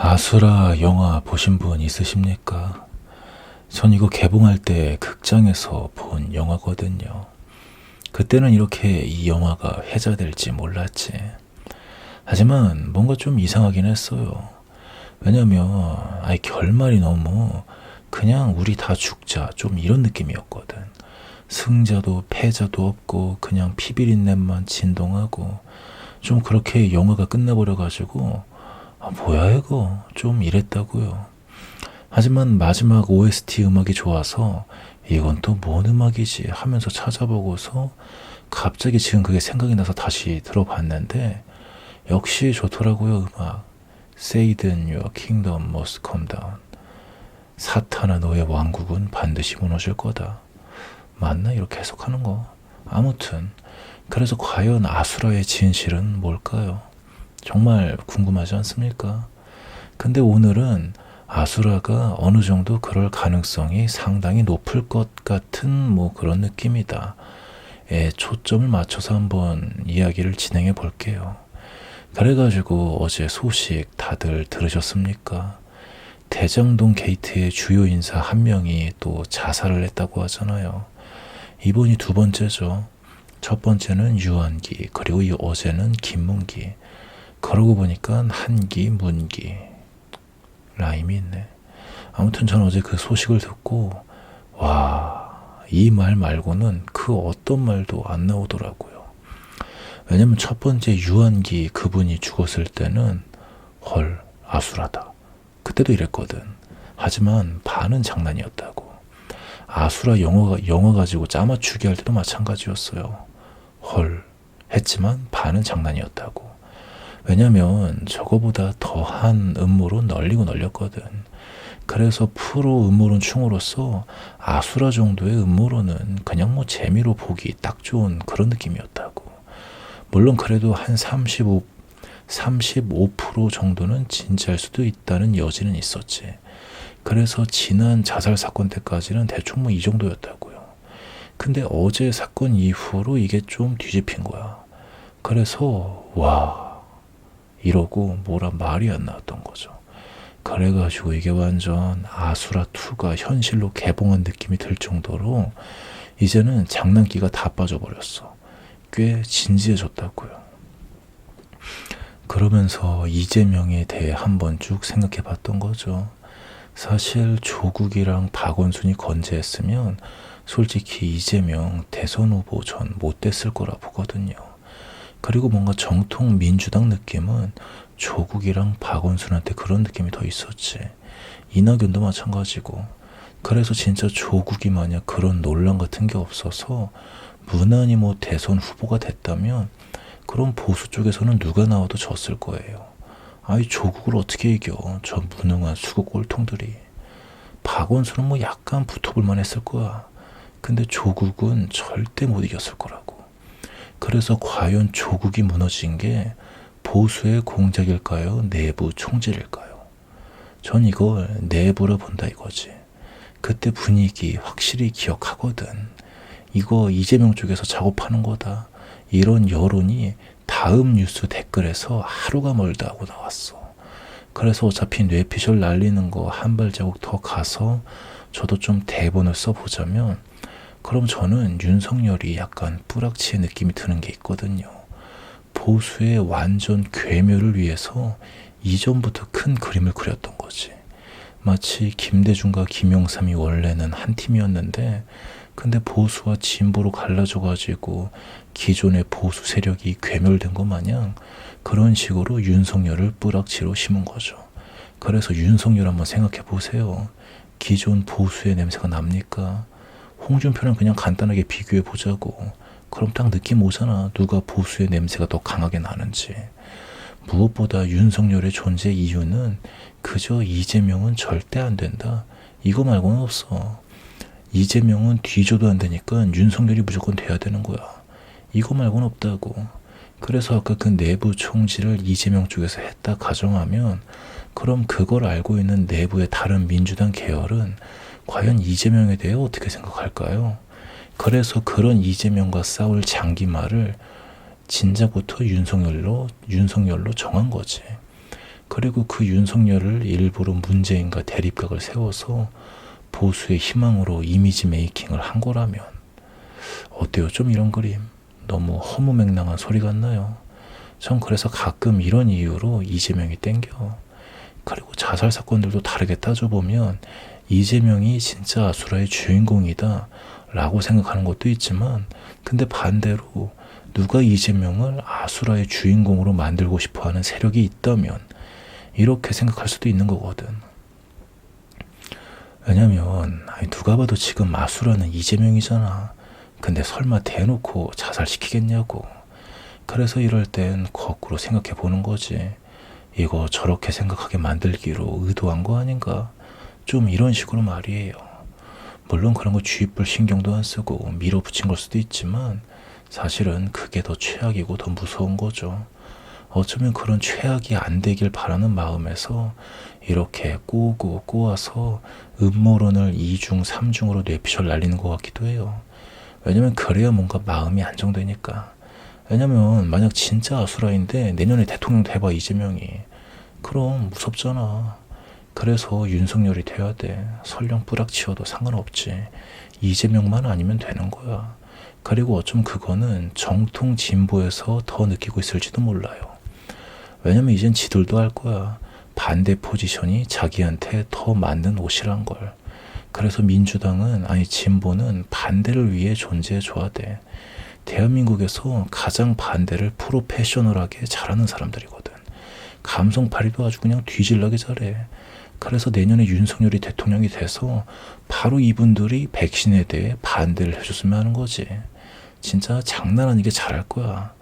아수라 영화 보신 분 있으십니까? 전 이거 개봉할 때 극장에서 본 영화거든요. 그때는 이렇게 이 영화가 회자될지 몰랐지. 하지만 뭔가 좀 이상하긴 했어요. 왜냐면 아예 결말이 너무 그냥 우리 다 죽자 좀 이런 느낌이었거든. 승자도 패자도 없고 그냥 피비린내만 진동하고 좀 그렇게 영화가 끝나버려가지고 뭐야 이거 좀 이랬다고요. 하지만 마지막 OST 음악이 좋아서 이건 또 뭔 음악이지 하면서 찾아보고서 갑자기 지금 그게 생각이 나서 다시 들어봤는데 역시 좋더라고요. 음악 Satan your kingdom must come down. 사탄아 너의 왕국은 반드시 무너질 거다. 맞나? 이렇게 해석하는 거. 아무튼 그래서 과연 아수라의 진실은 뭘까요? 정말 궁금하지 않습니까? 근데 오늘은 아수라가 어느 정도 그럴 가능성이 상당히 높을 것 같은 그런 느낌이다. 초점을 맞춰서 한번 이야기를 진행해 볼게요. 그래가지고 어제 소식 다들 들으셨습니까? 대장동 게이트의 주요 인사 한 명이 또 자살을 했다고 하잖아요. 이번이 두 번째죠. 첫 번째는 유한기, 그리고 어제는 김문기. 그러고 보니까 한기, 문기 라임이 있네. 아무튼 전 어제 그 소식을 듣고 이 말 말고는 그 어떤 말도 안 나오더라고요. 왜냐면 첫 번째 유한기 그분이 죽었을 때는 헐 아수라다. 그때도 이랬거든. 하지만 반은 장난이었다고. 아수라 영화 가지고 짜맞추기 할 때도 마찬가지였어요. 헐 했지만 반은 장난이었다고. 왜냐면 저거보다 더한 음모로 널리고 널렸거든. 그래서 프로 음모론 충으로서 아수라 정도의 음모론은 그냥 재미로 보기 딱 좋은 그런 느낌이었다고. 물론 그래도 한 35% 정도는 진짜일 수도 있다는 여지는 있었지. 그래서 지난 자살 사건 때까지는 대충 이 정도였다고요. 근데 어제 사건 이후로 이게 좀 뒤집힌 거야. 그래서 이러고 뭐라 말이 안 나왔던 거죠. 그래가지고 이게 완전 아수라2가 현실로 개봉한 느낌이 들 정도로 이제는 장난기가 다 빠져버렸어. 꽤 진지해졌다고요. 그러면서 이재명에 대해 한번 쭉 생각해 봤던 거죠. 사실 조국이랑 박원순이 건재했으면 솔직히 이재명 대선 후보 전 못 됐을 거라 보거든요. 그리고 뭔가 정통 민주당 느낌은 조국이랑 박원순한테 그런 느낌이 더 있었지. 이낙연도 마찬가지고. 그래서 진짜 조국이 만약 그런 논란 같은 게 없어서 무난히 대선 후보가 됐다면 그럼 보수 쪽에서는 누가 나와도 졌을 거예요. 조국을 어떻게 이겨? 저 무능한 수구 꼴통들이. 박원순은 약간 붙어볼만 했을 거야. 근데 조국은 절대 못 이겼을 거라고. 그래서 과연 조국이 무너진 게 보수의 공작일까요? 내부 총질일까요? 전 이걸 내부로 본다 이거지. 그때 분위기 확실히 기억하거든. 이거 이재명 쪽에서 작업하는 거다. 이런 여론이 다음 뉴스 댓글에서 하루가 멀다 하고 나왔어. 그래서 어차피 뇌피셜 날리는 거 한 발자국 더 가서 저도 좀 대본을 써보자면 그럼 저는 윤석열이 약간 뿌락치의 느낌이 드는 게 있거든요. 보수의 완전 괴멸을 위해서 이전부터 큰 그림을 그렸던 거지. 마치 김대중과 김영삼이 원래는 한 팀이었는데 근데 보수와 진보로 갈라져가지고 기존의 보수 세력이 괴멸된 것 마냥 그런 식으로 윤석열을 뿌락치로 심은 거죠. 그래서 윤석열 한번 생각해 보세요. 기존 보수의 냄새가 납니까? 홍준표랑 그냥 간단하게 비교해 보자고. 그럼 딱 느낌 오잖아. 누가 보수의 냄새가 더 강하게 나는지. 무엇보다 윤석열의 존재 이유는 그저 이재명은 절대 안 된다. 이거 말고는 없어. 이재명은 뒤져도 안 되니까 윤석열이 무조건 돼야 되는 거야. 이거 말고는 없다고. 그래서 아까 그 내부 총질을 이재명 쪽에서 했다 가정하면 그럼 그걸 알고 있는 내부의 다른 민주당 계열은 과연 이재명에 대해 어떻게 생각할까요? 그래서 그런 이재명과 싸울 장기말을 진작부터 윤석열로 정한 거지. 그리고 그 윤석열을 일부러 문재인과 대립각을 세워서 보수의 희망으로 이미지 메이킹을 한 거라면 어때요? 좀 이런 그림 너무 허무맹랑한 소리 같나요? 전 그래서 가끔 이런 이유로 이재명이 땡겨. 그리고 자살 사건들도 다르게 따져보면 이재명이 진짜 아수라의 주인공이다 라고 생각하는 것도 있지만, 근데 반대로 누가 이재명을 아수라의 주인공으로 만들고 싶어하는 세력이 있다면 이렇게 생각할 수도 있는 거거든. 왜냐면 누가 봐도 지금 아수라는 이재명이잖아. 근데 설마 대놓고 자살시키겠냐고. 그래서 이럴 땐 거꾸로 생각해 보는 거지. 이거 저렇게 생각하게 만들기로 의도한 거 아닌가? 좀 이런 식으로 말이에요. 물론 그런 거 쥐뿔 신경도 안 쓰고 밀어붙인 걸 수도 있지만 사실은 그게 더 최악이고 더 무서운 거죠. 어쩌면 그런 최악이 안 되길 바라는 마음에서 이렇게 꼬고 꼬아서 음모론을 2중, 3중으로 뇌피셜 날리는 것 같기도 해요. 왜냐면 그래야 뭔가 마음이 안정되니까. 왜냐면 만약 진짜 아수라인데 내년에 대통령 돼봐 이재명이. 그럼 무섭잖아. 그래서 윤석열이 돼야 돼. 설령 뿌락치워도 상관없지. 이재명만 아니면 되는 거야. 그리고 어쩜 그거는 정통 진보에서 더 느끼고 있을지도 몰라요. 왜냐면 이젠 지들도 알 거야. 반대 포지션이 자기한테 더 맞는 옷이란 걸. 그래서 민주당은, 아니 진보는 반대를 위해 존재해 줘야 돼. 대한민국에서 가장 반대를 프로페셔널하게 잘하는 사람들이거든. 감성팔이도 아주 그냥 뒤질나게 잘해. 그래서 내년에 윤석열이 대통령이 돼서 바로 이분들이 백신에 대해 반대를 해줬으면 하는 거지. 진짜 장난 아니게 잘할 거야.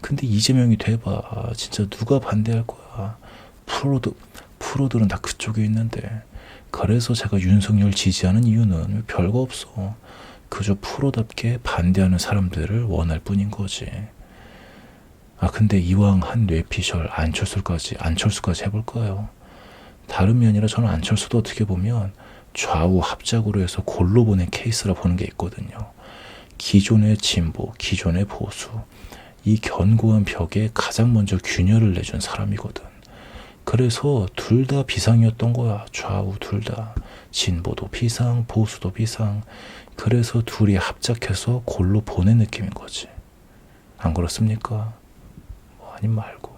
근데 이재명이 돼봐. 진짜 누가 반대할 거야. 프로들은 다 그쪽에 있는데. 그래서 제가 윤석열 지지하는 이유는 별거 없어. 그저 프로답게 반대하는 사람들을 원할 뿐인 거지. 근데 이왕 한 뇌피셜 안철수까지 해볼까요? 다름이 아니라 저는 안철수도 어떻게 보면 좌우 합작으로 해서 골로 보낸 케이스라 보는 게 있거든요. 기존의 진보, 기존의 보수, 이 견고한 벽에 가장 먼저 균열을 내준 사람이거든. 그래서 둘 다 비상이었던 거야. 좌우 둘 다. 진보도 비상, 보수도 비상. 그래서 둘이 합작해서 골로 보낸 느낌인 거지. 안 그렇습니까? 아님 말고.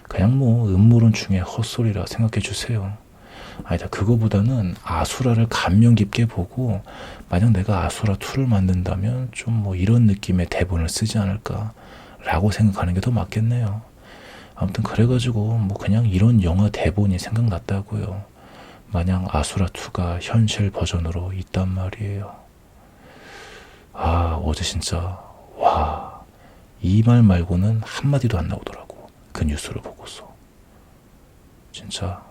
그냥 음모론 중에 헛소리라 생각해 주세요. 아니다, 그거보다는 아수라를 감명 깊게 보고 만약 내가 아수라 2를 만든다면 좀 이런 느낌의 대본을 쓰지 않을까 라고 생각하는 게 더 맞겠네요. 아무튼 그래가지고 그냥 이런 영화 대본이 생각났다고요. 마냥 아수라 2가 현실 버전으로 있단 말이에요. 어제 진짜 이 말 말고는 한마디도 안 나오더라고. 그 뉴스를 보고서. 진짜